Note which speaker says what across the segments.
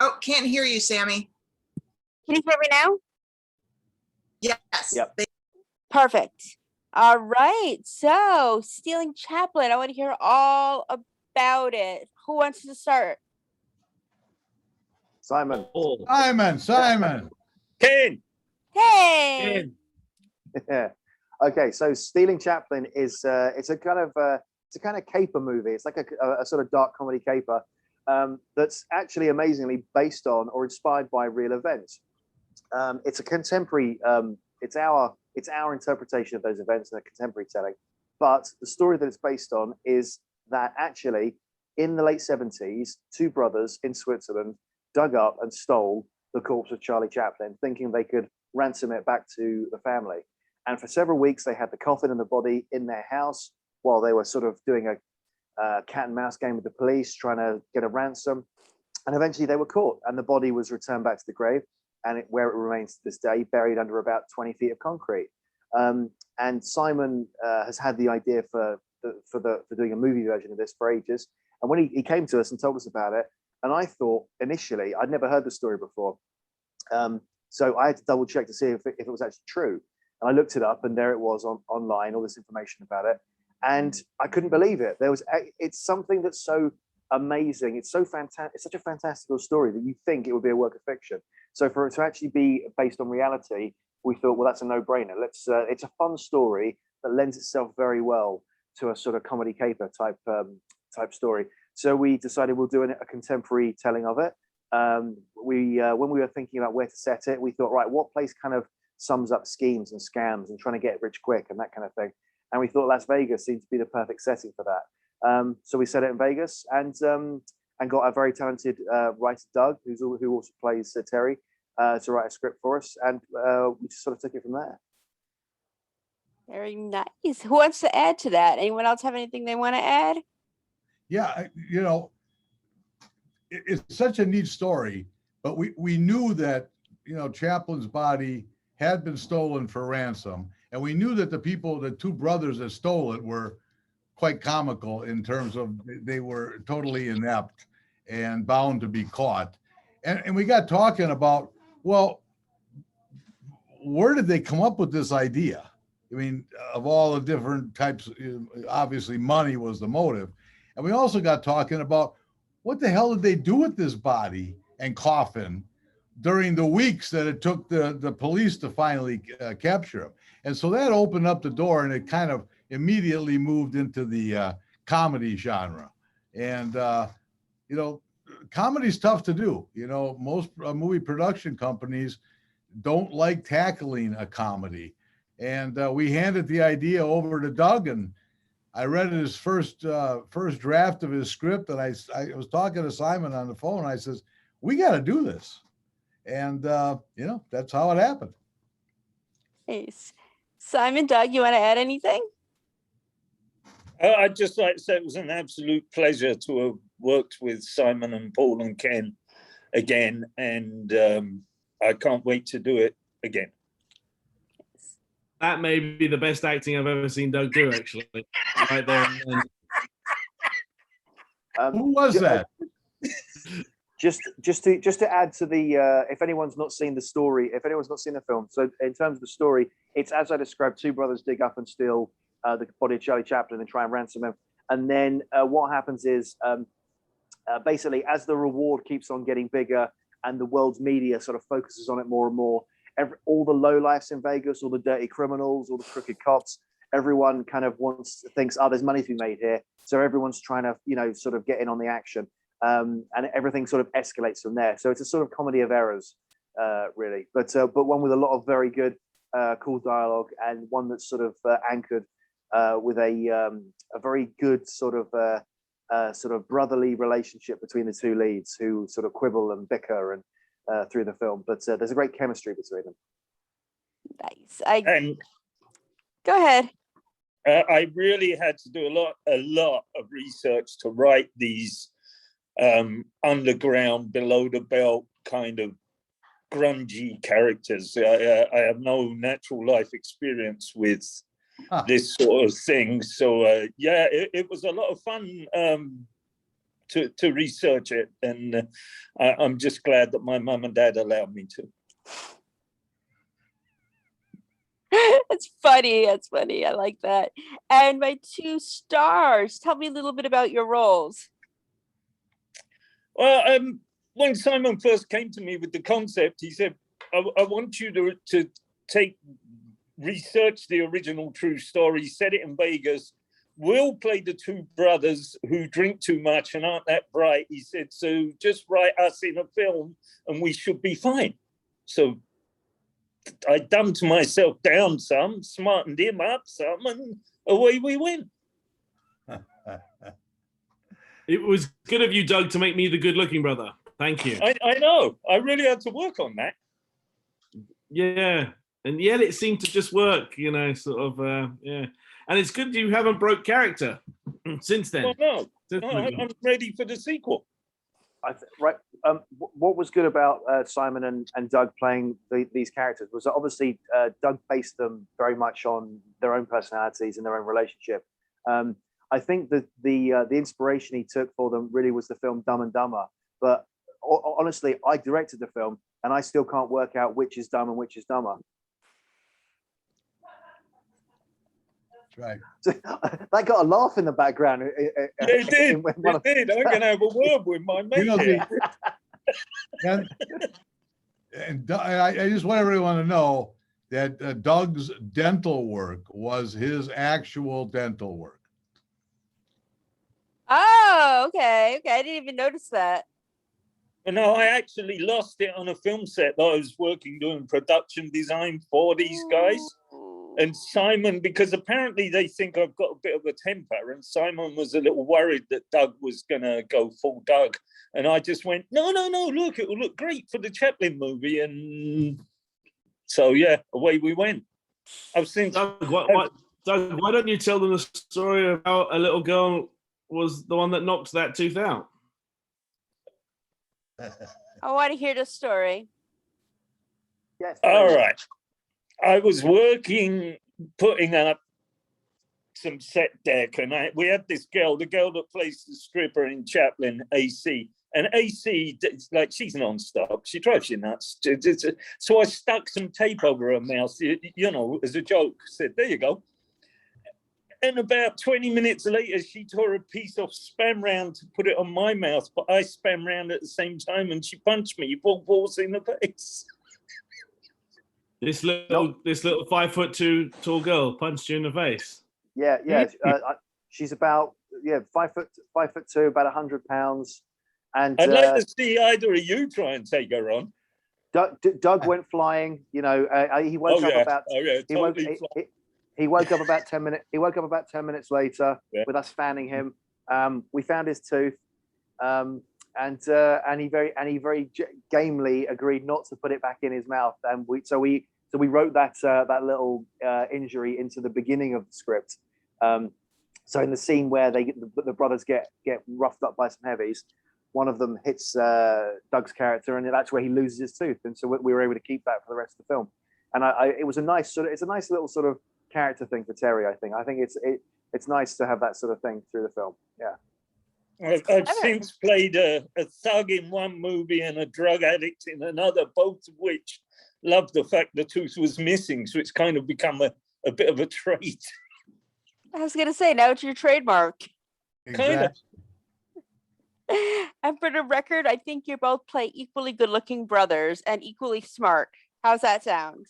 Speaker 1: Oh, can't hear you, Sammy.
Speaker 2: Can you hear me now?
Speaker 1: Yes.
Speaker 3: Yep.
Speaker 2: Perfect. All right. So, stealing Chaplin. I want to hear all about it. Who wants to start?
Speaker 3: Simon.
Speaker 4: Simon.
Speaker 5: Ken.
Speaker 2: Hey.
Speaker 3: Yeah. Okay, so Stealing Chaplin is it's a kind of caper movie. It's like a sort of dark comedy caper that's actually amazingly based on or inspired by real events. It's a contemporary. It's our interpretation of those events in a contemporary telling. But the story that it's based on is that actually in the late 70s, two brothers in Switzerland dug up and stole the corpse of Charlie Chaplin, thinking they could ransom it back to the family. And for several weeks, they had the coffin and the body in their house while they were sort of doing a cat and mouse game with the police, trying to get a ransom. And eventually they were caught and the body was returned back to the grave, and where it remains to this day, buried under about 20 feet of concrete. And Simon has had the idea for doing a movie version of this for ages. And when he came to us and told us about it, and I thought initially, I'd never heard the story before. So I had to double check to see if it was actually true. And I looked it up, and there it was online, all this information about it. And I couldn't believe it. It's something that's so amazing. It's so fantastic. It's such a fantastical story that you think it would be a work of fiction. So for it to actually be based on reality, we thought, well, that's a no-brainer. It's a fun story that lends itself very well to a sort of comedy caper type story. So we decided we'll do a contemporary telling of it. When we were thinking about where to set it, we thought, right, what place kind of sums up schemes and scams and trying to get rich quick and that kind of thing. And we thought Las Vegas seemed to be the perfect setting for that. So we set it in Vegas and got a very talented writer, Doug, who also plays Terry, to write a script for us. And we just sort of took it from there.
Speaker 2: Very nice. Who wants to add to that? Anyone else have anything they want to add?
Speaker 4: Yeah, it's such a neat story, but we knew that, Chaplin's body had been stolen for ransom. And we knew that the two brothers that stole it were quite comical in terms of they were totally inept and bound to be caught. And we got talking about, well, where did they come up with this idea? I mean, of all the different types, obviously money was the motive. And we also got talking about what the hell did they do with this body and coffin during the weeks that it took the police to finally capture him. And so that opened up the door, and it kind of immediately moved into the comedy genre. And, comedy's tough to do. Most movie production companies don't like tackling a comedy. And we handed the idea over to Doug, and I read his first draft of his script, and I was talking to Simon on the phone. I says, we got to do this. And, that's how it happened.
Speaker 2: Nice. Simon, Doug, you want to add anything?
Speaker 5: I'd just like to say it was an absolute pleasure to have worked with Simon and Paul and Ken again. And I can't wait to do it again.
Speaker 6: That may be the best acting I've ever seen Doug do, actually. Right there.
Speaker 4: Who was that?
Speaker 3: Just to add to the, if anyone's not seen the story, if anyone's not seen the film, so in terms of the story, it's as I described: two brothers dig up and steal the body of Charlie Chaplin and try and ransom him. And then what happens is, basically, as the reward keeps on getting bigger and the world's media sort of focuses on it more and more, all the lowlifes in Vegas, all the dirty criminals, all the crooked cops, everyone kind of thinks, oh, there's money to be made here. So everyone's trying to, sort of get in on the action. And everything sort of escalates from there. So it's a sort of comedy of errors, really, but one with a lot of very good, cool dialogue, and one that's sort of anchored with a very good sort of brotherly relationship between the two leads, who sort of quibble and bicker and through the film. But there's a great chemistry between them.
Speaker 2: Nice. Go ahead.
Speaker 5: I really had to do a lot of research to write these underground, below the belt kind of grungy characters. I have no natural life experience with this sort of thing. So it was a lot of fun to research it, and I'm just glad that my mum and dad allowed me to.
Speaker 2: That's funny. That's funny. I like that. And my two stars, tell me a little bit about your roles.
Speaker 5: Well, when Simon first came to me with the concept, he said, I want you to research the original true story, set it in Vegas. We'll play the two brothers who drink too much and aren't that bright. He said, so just write us in a film and we should be fine. So I dumped myself down some, smartened him up some, and away we went.
Speaker 6: It was good of you, Doug, to make me the good-looking brother. Thank you.
Speaker 5: I know. I really had to work on that.
Speaker 6: Yeah, and yet it seemed to just work, you know, sort of, yeah. And it's good you haven't broke character since then.
Speaker 5: Well, no, I'm ready for the sequel.
Speaker 3: Right. What was good about Simon and Doug playing these characters was that obviously Doug based them very much on their own personalities and their own relationship. I think that the inspiration he took for them really was the film Dumb and Dumber. But honestly, I directed the film and I still can't work out which is dumb and which is dumber.
Speaker 4: Right.
Speaker 3: That got a laugh in the background.
Speaker 5: It did. It did. I'm going to have a word with my mate.
Speaker 4: You know, and I just want everyone to know that Doug's dental work was his actual dental work.
Speaker 2: Oh, okay. Okay. I didn't even notice that.
Speaker 5: No, I actually lost it on a film set that I was working doing production design for these guys. And Simon, because apparently they think I've got a bit of a temper, and Simon was a little worried that Doug was going to go full Doug. And I just went, no, look, it will look great for the Chaplin movie. And so, yeah, away we went. I've since...
Speaker 6: Doug, why don't you tell them the story about a little girl was the one that knocked that tooth out?
Speaker 2: I want to hear the story.
Speaker 3: Yes.
Speaker 5: All right. I was working, putting up some set deck, and we had this girl, the girl that plays the stripper in Chaplin, AC. And AC, like, she's non-stop. She drives you nuts. So I stuck some tape over her mouth, you know, as a joke. Said, there you go. And about 20 minutes later, she tore a piece off, spam round to put it on my mouth, but I spam round at the same time, and she punched me, balls in the face.
Speaker 6: This little 5'2" tall girl punched you in the face.
Speaker 3: Yeah. She's about 5'2", about 100 pounds. And
Speaker 5: I'd like to see either of you try and take her on.
Speaker 3: Doug went flying. You know, he woke up about. He woke up about 10 minutes. He woke up about 10 minutes later with us fanning him. We found his tooth, and he very gamely agreed not to put it back in his mouth. And so we wrote that little injury into the beginning of the script. So in the scene where the brothers get roughed up by some heavies, one of them hits Doug's character, and that's where he loses his tooth. And so we were able to keep that for the rest of the film. And it was a nice little sort of character thing for Terry. I think it's nice to have that sort of thing through the film. Yeah.
Speaker 5: I've since played a thug in one movie and a drug addict in another, both of which loved the fact the tooth was missing. So it's kind of become a bit of a trait.
Speaker 2: I was going to say, now it's your trademark.
Speaker 5: Kind of.
Speaker 2: And for the record, I think you both play equally good-looking brothers and equally smart. How's that sound?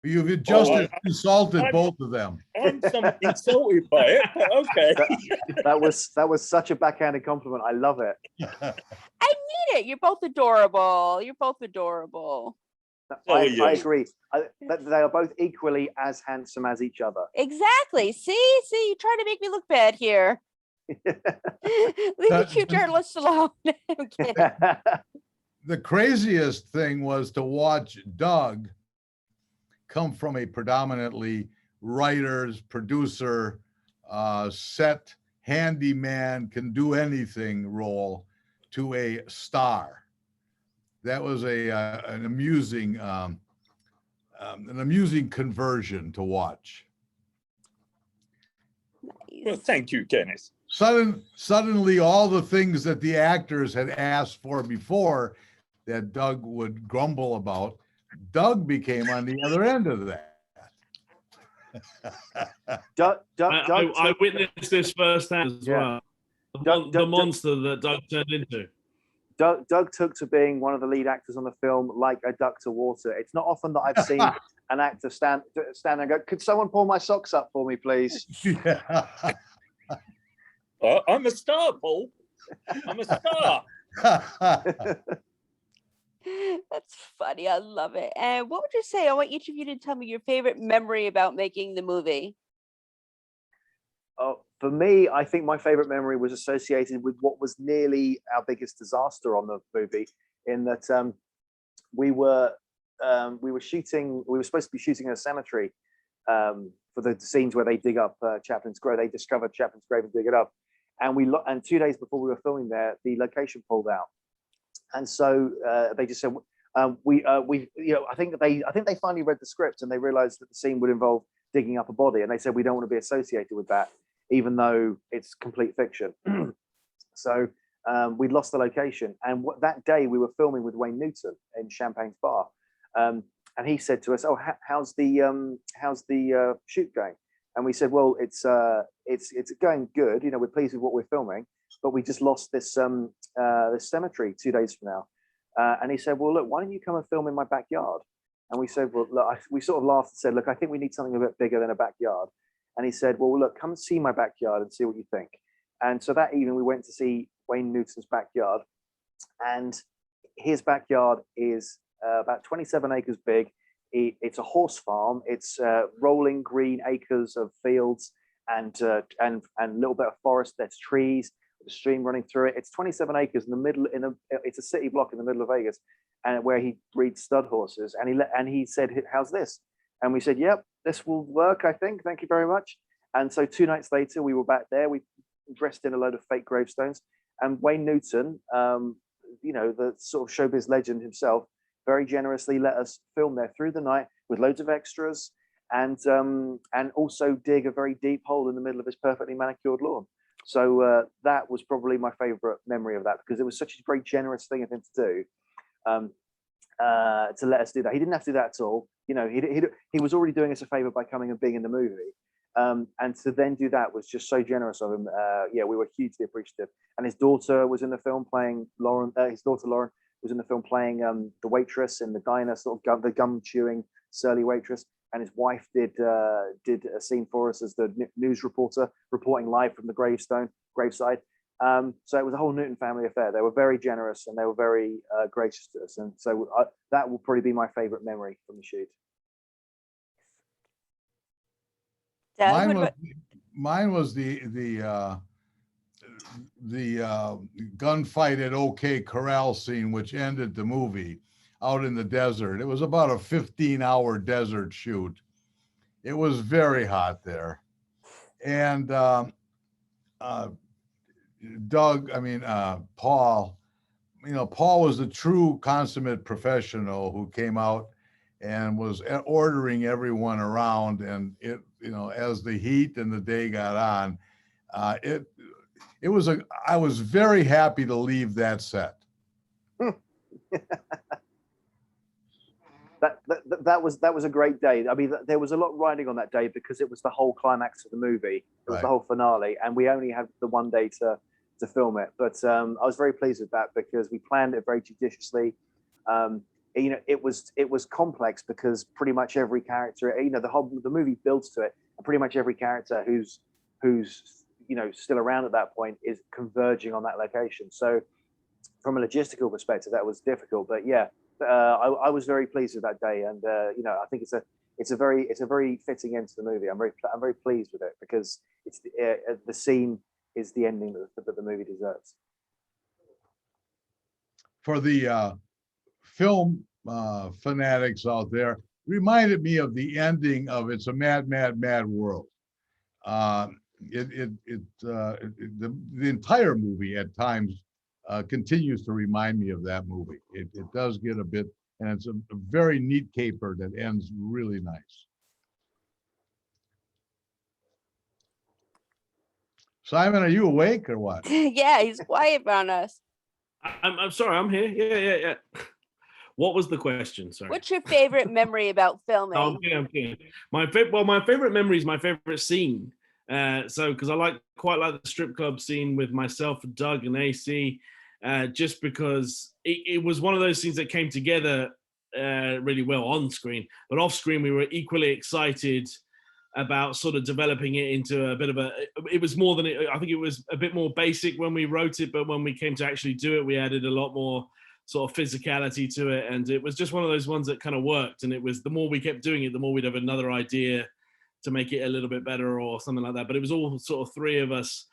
Speaker 4: You've just insulted both of them.
Speaker 5: I'm somewhat insulted by it, but okay.
Speaker 3: That was such a backhanded compliment. I love it.
Speaker 2: I need it. You're both adorable.
Speaker 3: I agree. They are both equally as handsome as each other.
Speaker 2: Exactly. See, you're trying to make me look bad here. Leave the cute journalists alone. I'm kidding.
Speaker 4: The craziest thing was to watch Doug come from a predominantly writers, producer, set handyman, can do anything role to a star. That was an amusing conversion to watch.
Speaker 5: Well, thank you, Dennis.
Speaker 4: Suddenly all the things that the actors had asked for before that Doug would grumble about, Doug became on the other end of that.
Speaker 6: I witnessed this firsthand as
Speaker 3: Yeah.
Speaker 6: well. The monster that Doug turned into.
Speaker 3: Doug took to being one of the lead actors on the film like a duck to water. It's not often that I've seen an actor stand and go, "Could someone pull my socks up for me, please?"
Speaker 4: Yeah.
Speaker 5: I'm a star, Paul. I'm a star.
Speaker 2: That's funny. I love it. And what would you say? I want each of you to tell me your favorite memory about making the movie.
Speaker 3: For me, I think my favorite memory was associated with what was nearly our biggest disaster on the movie, in that we were supposed to be shooting in a cemetery for the scenes where they dig up Chaplin's grave. They discovered Chaplin's grave and dig it up, and 2 days before we were filming there, the location pulled out, and so they just said, I think they finally read the script and they realized that the scene would involve digging up a body, and they said, we don't want to be associated with that, even though it's complete fiction. So we'd lost the location, and that day we were filming with Wayne Newton in Champagne's bar, and he said to us, "Oh, how's the shoot going?" And we said, "Well, it's going good. You know, we're pleased with what we're filming, but we just lost this cemetery 2 days from now." And he said, "Well, look, why don't you come and film in my backyard?" And we said, "Well, look," we sort of laughed and said, "Look, I think we need something a bit bigger than a backyard." And he said, "Well, look, come and see my backyard and see what you think." And so that evening we went to see Wayne Newton's backyard, and his backyard is about 27 acres big. It's a horse farm. It's rolling green acres of fields and a little bit of forest. There's trees, a stream running through it. It's 27 acres in the middle. It's a city block in the middle of Vegas, and where he breeds stud horses. And he said, "How's this?" And we said, "Yep, this will work, I think. Thank you very much." And so 2 nights later, we were back there. We dressed in a load of fake gravestones. And Wayne Newton, the sort of showbiz legend himself, very generously let us film there through the night with loads of extras, and also dig a very deep hole in the middle of his perfectly manicured lawn. So that was probably my favorite memory of that, because it was such a very generous thing of him to do, to let us do that. He didn't have to do that at all. You know, he was already doing us a favor by coming and being in the movie. And to then do that was just so generous of him. We were hugely appreciative. And his daughter was in the film playing Lauren. His daughter Lauren was in the film playing the waitress in the diner, sort of the gum chewing surly waitress. And his wife did a scene for us as the news reporter reporting live from the graveside. So it was a whole Newton family affair. They were very generous and they were very gracious to us. And so that will probably be my favorite memory from the shoot.
Speaker 2: Doug,
Speaker 4: Mine was the gunfight at OK Corral scene, which ended the movie out in the desert. It was about a 15-hour desert shoot. It was very hot there. And Paul, Paul was a true consummate professional who came out and was ordering everyone around. And as the heat and the day got on, I was very happy to leave that set.
Speaker 3: That was a great day. I mean, there was a lot riding on that day because it was the whole climax of the movie. It was the whole finale, and we only had the one day to film it. But I was very pleased with that because we planned it very judiciously. It was complex because pretty much every character, the movie builds to it, and pretty much every character who's still around at that point is converging on that location. So from a logistical perspective, that was difficult. But yeah, I was very pleased with that day, and I think it's a very fitting end to the movie. I'm very pleased with it because it's the scene is the ending that the movie deserves. For
Speaker 4: the film fanatics out there, reminded me of the ending of It's a Mad, Mad, Mad World. The entire movie at times continues to remind me of that movie. It does get a bit, and it's a very neat caper that ends really nice. Simon, are you awake or what?
Speaker 2: Yeah, he's quiet on us.
Speaker 6: I'm sorry, I'm here. Yeah. What was the question? Sorry.
Speaker 2: What's your favorite memory about
Speaker 6: No,
Speaker 2: filming?
Speaker 6: I'm kidding. My favorite memory is my favorite scene. So because I quite like the strip club scene with myself, Doug, and AC, just because it was one of those scenes that came together really well on screen, but off screen we were equally excited about sort of developing it into a bit of it was more than I think it was a bit more basic when we wrote it, but when we came to actually do it, we added a lot more sort of physicality to it, and it was just one of those ones that kind of worked. And it was, the more we kept doing it, the more we'd have another idea to make it a little bit better or something like that. But it was all sort of three of us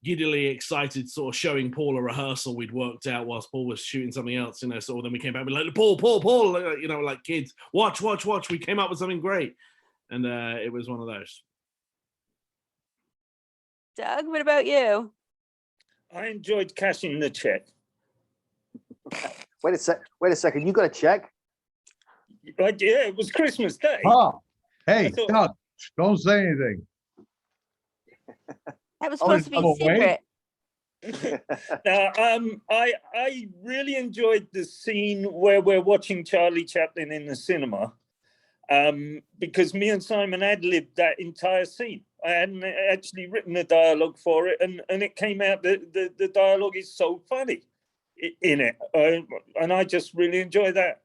Speaker 6: giddily excited, sort of showing Paul a rehearsal we'd worked out whilst Paul was shooting something else, you know. So then we came back, we're like, Paul, you know, like kids, watch, we came up with something great. And it was one of those.
Speaker 2: Doug, what about you?
Speaker 5: I enjoyed cashing the check.
Speaker 3: Wait a second. You got a check?
Speaker 5: Like, yeah, it was Christmas Day.
Speaker 4: Oh, hey,
Speaker 5: I thought-
Speaker 4: Doug, don't say anything.
Speaker 2: That was
Speaker 3: Oh,
Speaker 2: supposed to be
Speaker 4: oh, wait.
Speaker 2: secret.
Speaker 5: Now, I really enjoyed the scene where we're watching Charlie Chaplin in the cinema, because me and Simon ad-libbed that entire scene. I hadn't actually written the dialogue for it, and it came out that the dialogue is so funny in it, and I just really enjoy that.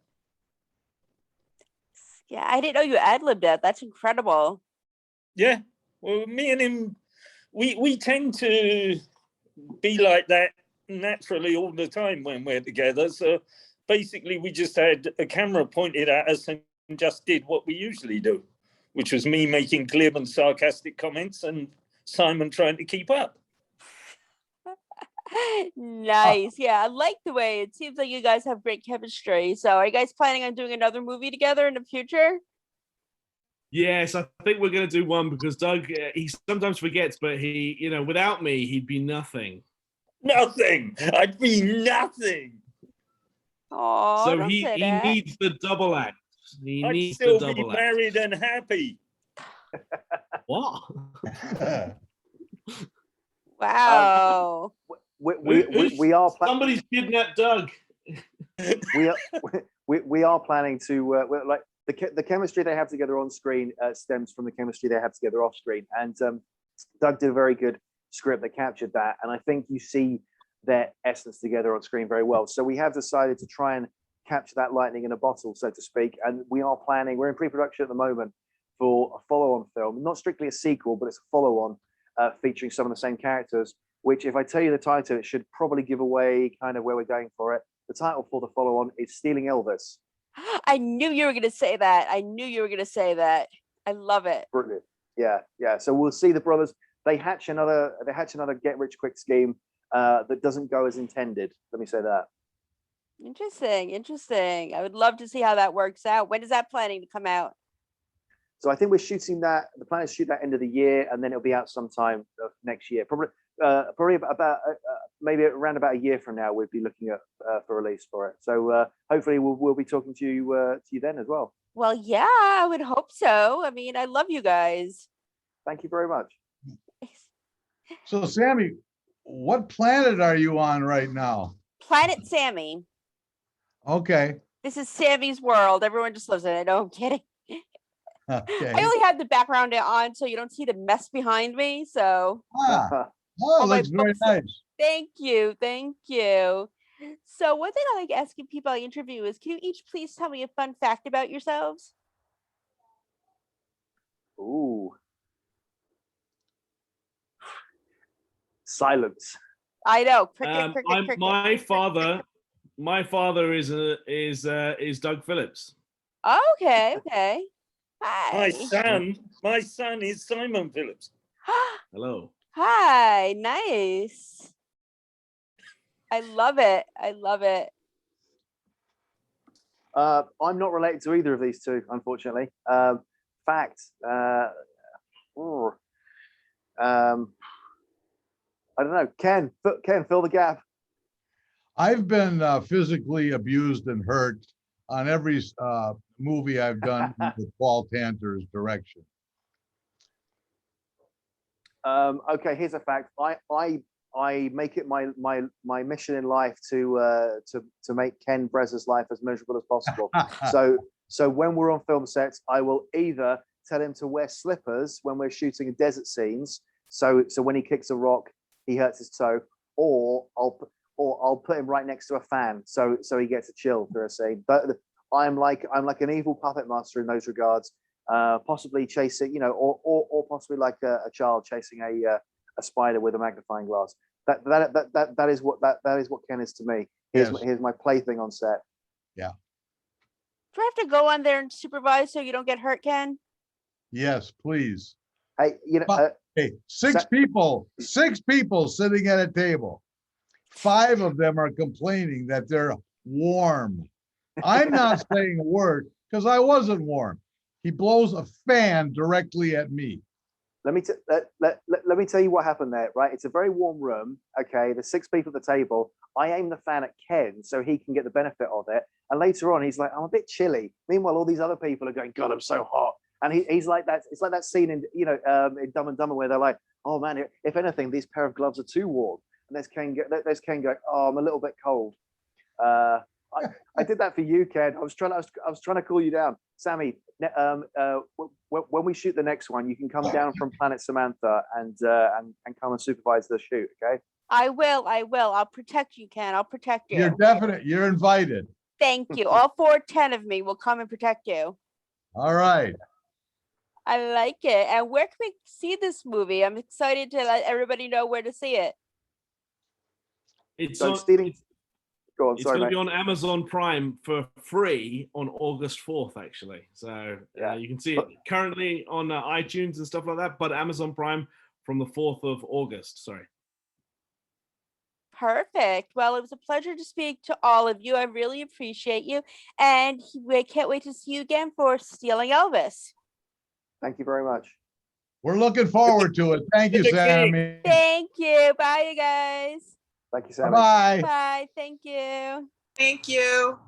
Speaker 2: Yeah, I didn't know you ad-libbed that. That's incredible.
Speaker 5: Yeah, well, me and him, we tend to be like that naturally all the time when we're together. So basically, we just had a camera pointed at us and just did what we usually do, which was me making glib and sarcastic comments and Simon trying to keep up.
Speaker 2: Nice. Yeah, I like the way it seems like you guys have great chemistry. So are you guys planning on doing another movie together in the future?
Speaker 6: Yes, I think we're going to do one because Doug, he sometimes forgets, but he, you know, without me, he'd be nothing.
Speaker 5: Nothing. I'd be nothing.
Speaker 2: Oh,
Speaker 6: So
Speaker 2: don't
Speaker 6: he
Speaker 2: say that.
Speaker 6: needs the double act. He
Speaker 5: I'd
Speaker 6: needs
Speaker 5: still
Speaker 6: the
Speaker 5: be
Speaker 6: double act.
Speaker 5: married and happy.
Speaker 6: What?
Speaker 2: Wow.
Speaker 3: We are
Speaker 6: Somebody's kidnapped Doug.
Speaker 3: we are planning to like the chemistry they have together on screen stems from the chemistry they have together off screen, and Doug did a very good script that captured that, and I think you see their essence together on screen very well. So we have decided to try and capture that lightning in a bottle, so to speak, and we're in pre-production at the moment for a follow-on film, not strictly a sequel, but it's a follow-on featuring some of the same characters, which, if I tell you the title, it should probably give away kind of where we're going for it. The title for the follow-on is Stealing Elvis.
Speaker 2: I knew you were going to say that. I knew you were going to say that. I love it.
Speaker 3: Brilliant. Yeah. So we'll see the brothers. They hatch another get-rich-quick scheme that doesn't go as intended. Let me say that.
Speaker 2: Interesting. I would love to see how that works out. When is that planning to come out?
Speaker 3: So I think we're shooting that. The plan is to shoot that end of the year, and then it'll be out sometime next year. Probably about maybe around about a year from now. We'd be looking at for release for it. So hopefully we'll be talking to you then as well.
Speaker 2: Well, yeah, I would hope so. I mean, I love you guys.
Speaker 3: Thank you very much.
Speaker 4: So, Sammy, what planet are you on right now?
Speaker 2: Planet Sammy.
Speaker 4: Okay.
Speaker 2: This is Sammy's world. Everyone just loves it. I know, I'm kidding.
Speaker 4: Okay.
Speaker 2: I only have the background on so you don't see the mess behind me. So
Speaker 4: Oh,
Speaker 2: all my
Speaker 4: looks very
Speaker 2: books-
Speaker 4: nice.
Speaker 2: thank you. So one thing I like asking people I interview is, can you each please tell me a fun fact about yourselves?
Speaker 3: Ooh. Silence.
Speaker 2: I know. Cricket.
Speaker 6: My father is Doug Phillips.
Speaker 2: Okay.
Speaker 5: My
Speaker 2: Hi.
Speaker 5: son is Simon Phillips.
Speaker 6: Hello.
Speaker 2: Hi. Nice. I love it.
Speaker 3: I'm not related to either of these two, unfortunately. Fact. I don't know. Ken, fill the gap.
Speaker 4: I've been physically abused and hurt on every movie I've done with Paul Tanter's direction.
Speaker 3: Okay, here's a fact. I make it my mission in life to make Ken Brezza's life as miserable as possible. So when we're on film sets, I will either tell him to wear slippers when we're shooting desert scenes, so when he kicks a rock, he hurts his toe, or I'll put him right next to a fan, so he gets a chill through a scene. But I'm like an evil puppet master in those regards. Possibly chasing, or possibly like a child chasing a spider with a magnifying glass. That is what Ken is to me. Here's my plaything on set.
Speaker 2: Do I have to go on there and supervise so you don't get hurt, Ken?
Speaker 4: Yes, please.
Speaker 3: Hey,
Speaker 4: Hey, six people sitting at a table. 5 of them are complaining that they're warm. I'm not saying a word because I wasn't warm. He blows a fan directly at me.
Speaker 3: let me tell you what happened there. Right, it's a very warm room. Okay, there's 6 people at the table. I aim the fan at Ken so he can get the benefit of it. And later on, he's like, I'm a bit chilly. Meanwhile, all these other people are going, God, I'm so hot. And he's like that. It's like that scene in in Dumb and Dumber where they're like, oh man, if anything, these pair of gloves are too warm. And there's Ken going, oh, I'm a little bit cold. I did that for you, Ken. I was trying to cool you down, Sammy. When we shoot the next one, you can come down from Planet Samantha and come and supervise the shoot. Okay.
Speaker 2: I will. I'll protect you, Ken. I'll protect you.
Speaker 4: You're invited.
Speaker 2: Thank you. All 410 of me will come and protect you.
Speaker 4: All right.
Speaker 2: I like it. And where can we see this movie? I'm excited to let everybody know where to see it.
Speaker 6: It's
Speaker 3: So
Speaker 6: on,
Speaker 3: stealing.
Speaker 6: it's,
Speaker 3: Go on.
Speaker 6: it's
Speaker 3: Sorry,
Speaker 6: going to
Speaker 3: mate.
Speaker 6: be on Amazon Prime for free on August 4th, actually. So
Speaker 3: Yeah.
Speaker 6: you can see it currently on iTunes and stuff like that, but Amazon Prime from the 4th of August. Sorry.
Speaker 2: Perfect. Well, it was a pleasure to speak to all of you. I really appreciate you. And we can't wait to see you again for Stealing Elvis.
Speaker 3: Thank you very much.
Speaker 4: We're looking forward to it. Thank you,
Speaker 5: Good gig.
Speaker 4: Sammy.
Speaker 2: Thank you. Bye, you guys.
Speaker 3: Thank you, Sammy.
Speaker 4: Bye-bye.
Speaker 2: Bye. Thank you.
Speaker 1: Thank you.